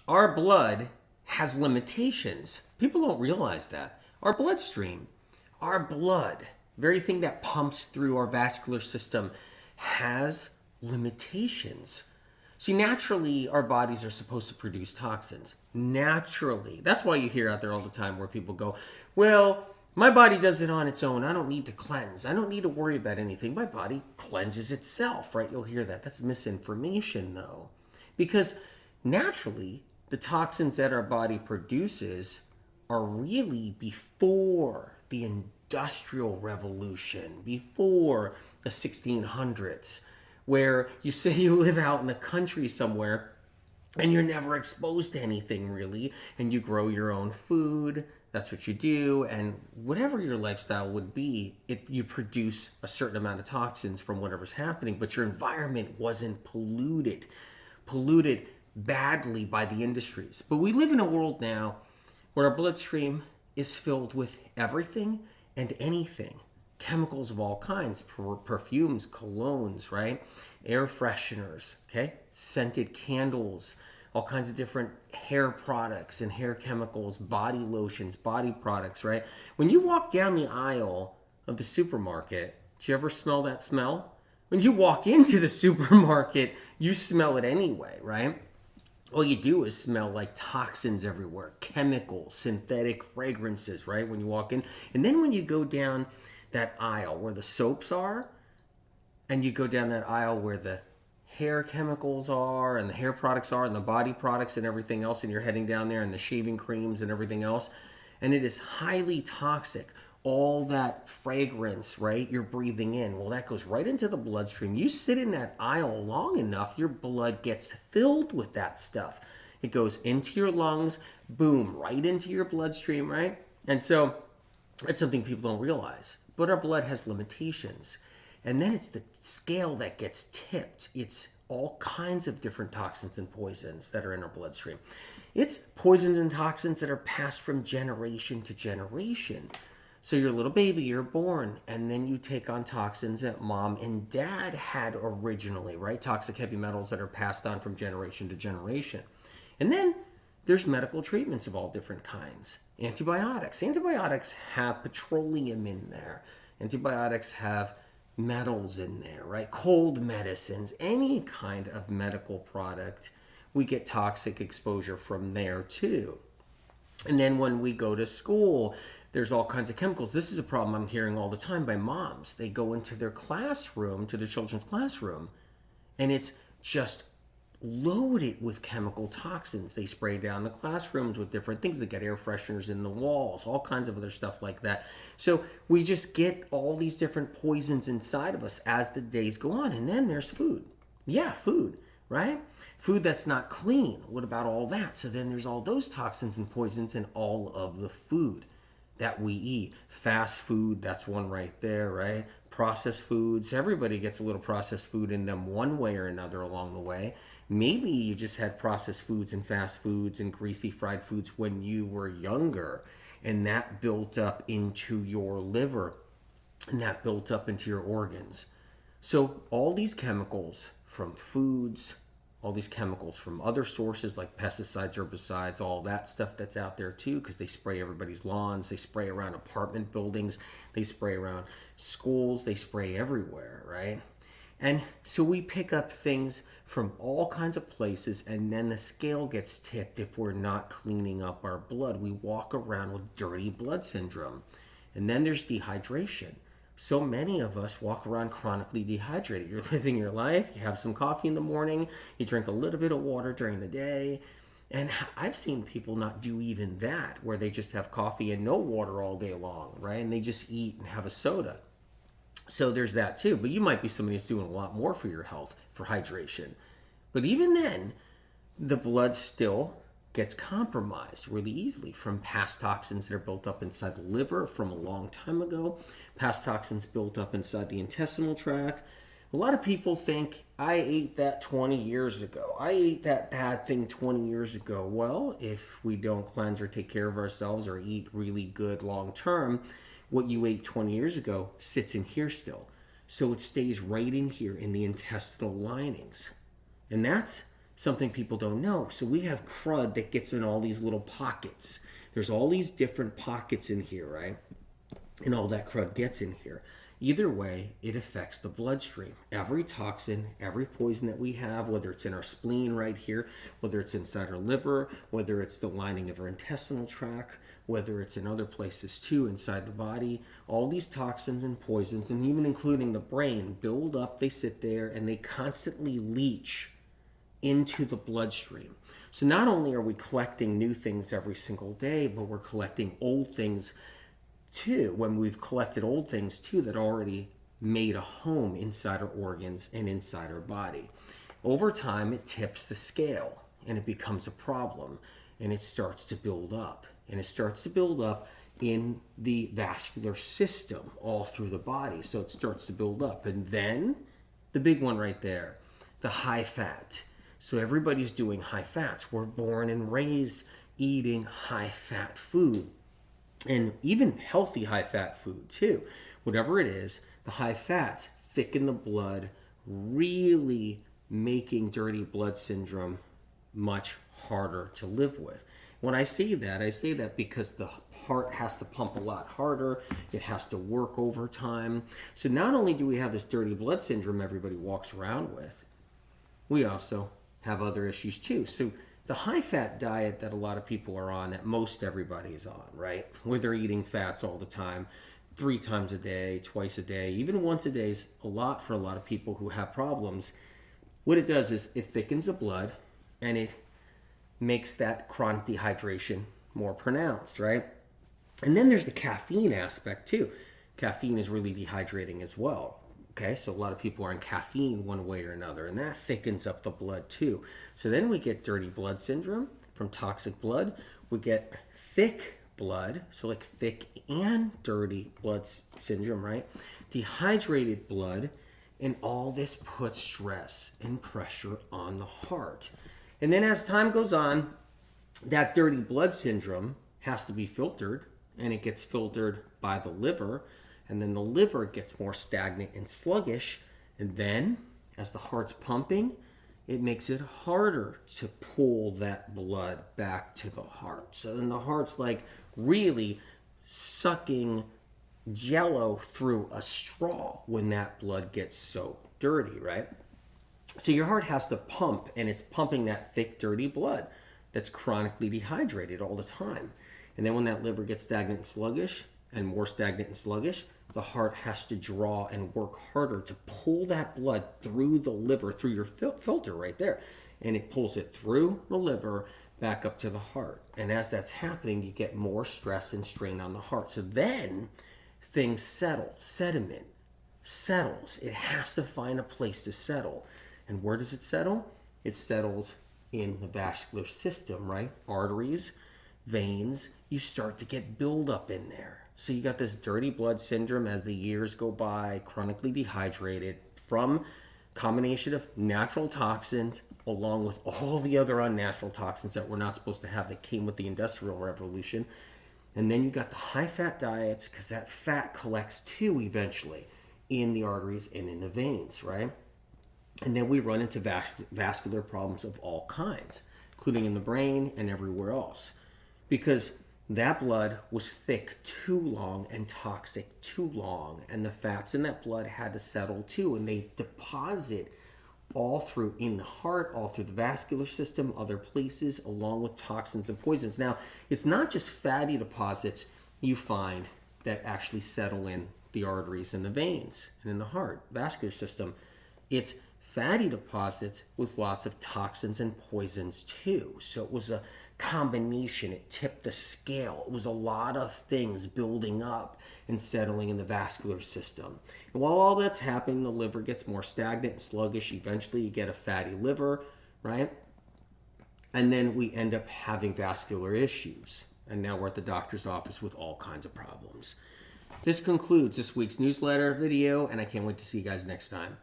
Our blood has limitations. People don't realize that. Our bloodstream, our blood, very thing that pumps through our vascular system, has limitations. See, naturally, our bodies are supposed to produce toxins. Naturally. That's why you hear out there all the time where people go, well, my body does it on its own. I don't need to cleanse. I don't need to worry about anything. My body cleanses itself, right? You'll hear that. That's misinformation, though. Because naturally, the toxins that our body produces are really before the Industrial Revolution, before the 1600s, where you say you live out in the country somewhere and you're never exposed to anything really, and you grow your own food. That's what you do, and whatever your lifestyle would be, you produce a certain amount of toxins from whatever's happening, but your environment wasn't polluted badly by the industries. But we live in a world now where our bloodstream is filled with everything and anything. Chemicals of all kinds, perfumes, colognes, right? Air fresheners, okay? Scented candles, all kinds of different hair products and hair chemicals, body lotions, body products, right? When you walk down the aisle of the supermarket, do you ever smell that smell? When you walk into the supermarket, you smell it anyway, right? All you do is smell like toxins everywhere, chemicals, synthetic fragrances, right? When you walk in. And then when you go down that aisle where the soaps are, and you go down that aisle where the hair chemicals are and the hair products are and the body products and everything else, and you're heading down there and the shaving creams and everything else, and it is highly toxic. All that fragrance, right, you're breathing in, well, that goes right into the bloodstream. You sit in that aisle long enough, your blood gets filled with that stuff. It goes into your lungs, boom, right into your bloodstream, right? And so that's something people don't realize. But our blood has limitations. And then it's the scale that gets tipped. It's all kinds of different toxins and poisons that are in our bloodstream. It's poisons and toxins that are passed from generation to generation. So you're a little baby, you're born, and then you take on toxins that mom and dad had originally, right? Toxic heavy metals that are passed on from generation to generation. And then there's medical treatments of all different kinds. Antibiotics. Antibiotics have petroleum in there. Antibiotics have metals in there, right? Cold medicines, any kind of medical product, we get toxic exposure from there too. And then when we go to school, there's all kinds of chemicals. This is a problem I'm hearing all the time by moms. They go into their classroom, to the children's classroom, and it's just loaded with chemical toxins. They spray down the classrooms with different things. They get air fresheners in the walls, all kinds of other stuff like that. So we just get all these different poisons inside of us as the days go on. And then there's food. Yeah, food, right? Food that's not clean. What about all that? So then there's all those toxins and poisons in all of the food that we eat. Fast food, that's one right there, right? Processed foods, everybody gets a little processed food in them one way or another along the way. Maybe you just had processed foods and fast foods and greasy fried foods when you were younger, and that built up into your liver, and that built up into your organs. So all these chemicals from foods, all these chemicals from other sources like pesticides, herbicides, all that stuff that's out there too, because they spray everybody's lawns, they spray around apartment buildings, they spray around schools, they spray everywhere, right? And so we pick up things from all kinds of places, and then the scale gets tipped if we're not cleaning up our blood. We walk around with dirty blood syndrome. And then there's dehydration. So many of us walk around chronically dehydrated. You're living your life, you have some coffee in the morning, you drink a little bit of water during the day. And I've seen people not do even that, where they just have coffee and no water all day long, right? And they just eat and have a soda. So there's that too. But you might be somebody who's doing a lot more for your health, for hydration. But even then, the blood still gets compromised really easily from past toxins that are built up inside the liver from a long time ago, past toxins built up inside the intestinal tract. A lot of people think, I ate that 20 years ago. I ate that bad thing 20 years ago. Well, if we don't cleanse or take care of ourselves or eat really good long term, what you ate 20 years ago sits in here still. So it stays right in here in the intestinal linings. And that's something people don't know. So we have crud that gets in all these little pockets. There's all these different pockets in here, right? And all that crud gets in here. Either way, it affects the bloodstream. Every toxin, every poison that we have, whether it's in our spleen right here, whether it's inside our liver, whether it's the lining of our intestinal tract, whether it's in other places too, inside the body, all these toxins and poisons, and even including the brain, build up, they sit there, and they constantly leach into the bloodstream. So not only are we collecting new things every single day, but we're collecting old things too, when we've collected old things too that already made a home inside our organs and inside our body. Over time, it tips the scale and it becomes a problem, and it starts to build up. And it starts to build up in the vascular system all through the body. So it starts to build up. And then the big one right there, the high fat. So everybody's doing high fats. We're born and raised eating high fat food. And even healthy high fat food too. Whatever it is, the high fats thicken the blood, really making dirty blood syndrome much harder to live with. When I say that because the heart has to pump a lot harder. It has to work overtime. So not only do we have this dirty blood syndrome everybody walks around with, we also have other issues too. So the high-fat diet that a lot of people are on, that most everybody is on, right? Where they're eating fats all the time, 3 times a day, twice a day, even once a day is a lot for a lot of people who have problems. What it does is it thickens the blood and it makes that chronic dehydration more pronounced, right? And then there's the caffeine aspect too. Caffeine is really dehydrating as well. Okay, so a lot of people are on caffeine one way or another, and that thickens up the blood too. So then we get dirty blood syndrome from toxic blood. We get thick blood, so like thick and dirty blood syndrome, right? Dehydrated blood, and all this puts stress and pressure on the heart. And then as time goes on, that dirty blood syndrome has to be filtered, and it gets filtered by the liver. And then the liver gets more stagnant and sluggish. And then, as the heart's pumping, it makes it harder to pull that blood back to the heart. So then the heart's like really sucking jello through a straw when that blood gets so dirty, right? So your heart has to pump, and it's pumping that thick, dirty blood that's chronically dehydrated all the time. And then when that liver gets stagnant and sluggish, and more stagnant and sluggish, the heart has to draw and work harder to pull that blood through the liver, through your filter right there. And it pulls it through the liver back up to the heart. And as that's happening, you get more stress and strain on the heart. So then things settle. Sediment settles. It has to find a place to settle. And where does it settle? It settles in the vascular system, right? Arteries, veins, you start to get buildup in there. So you got this dirty blood syndrome as the years go by, chronically dehydrated from combination of natural toxins along with all the other unnatural toxins that we're not supposed to have that came with the Industrial Revolution. And then you got the high-fat diets, because that fat collects too eventually in the arteries and in the veins, right? And then we run into vascular problems of all kinds, including in the brain and everywhere else, because that blood was thick too long and toxic too long, and the fats in that blood had to settle too, and they deposit all through in the heart, all through the vascular system, other places, along with toxins and poisons. Now, it's not just fatty deposits you find that actually settle in the arteries and the veins and in the heart, vascular system. It's fatty deposits with lots of toxins and poisons too. So it was a combination. It tipped the scale. It was a lot of things building up and settling in the vascular system. And while all that's happening, the liver gets more stagnant and sluggish. Eventually you get a fatty liver, right? And then we end up having vascular issues. And now we're at the doctor's office with all kinds of problems. This concludes this week's newsletter video, and I can't wait to see you guys next time.